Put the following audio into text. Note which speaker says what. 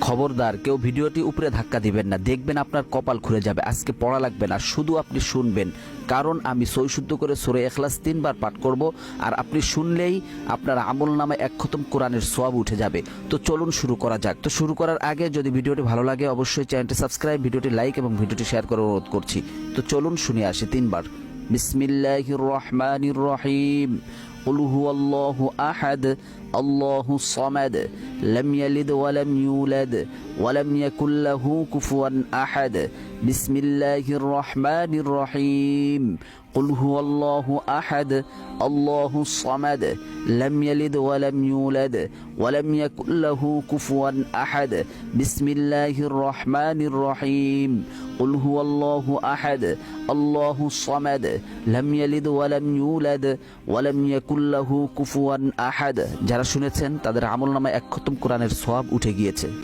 Speaker 1: খবরদার কেউ ভিডিওটি উপরে ধাক্কা দিবেন না, দেখবেন আপনার কপাল খুলে যাবে। আজকে পড়া লাগবে না, শুধু আপনি শুনবেন, কারণ আমি সই শুদ্ধ করে সূরা ইখলাস 3 বার পাঠ করব, আর আপনি শুনলেই আপনার আমল নামায় 1 খতম কোরআনের সওয়াব উঠে যাবে। তো চলুন শুরু করা যাক। তো শুরু করার আগে যদি ভিডিওটি ভালো লাগে অবশ্যই চ্যানেলটি সাবস্ক্রাইব, ভিডিওটি লাইক এবং ভিডিওটি শেয়ার করার অনুরোধ করছি। তো চলুন শুনে আসি 3 বার। বিসমিল্লাহির রহমানির রহিম। قل هو الله أحد الله الصمد لم يلد ولم يولد ولم يكن له كفوا أحد بسم الله الرحمن الرحيم قل هو الله أحد الله الصمد لم يلد ولم يولد ولم يكن له كفوا أحد بسم الله الرحمن الرحيم قل هو الله أحد الله الصمد لم يلد ولم يولد ولم يكن له কুফুয়ান আহাদ। যারা শুনেছেন তাদের আমলনামায় 1 খতম কোরআনের সওয়াব উঠে গিয়েছে।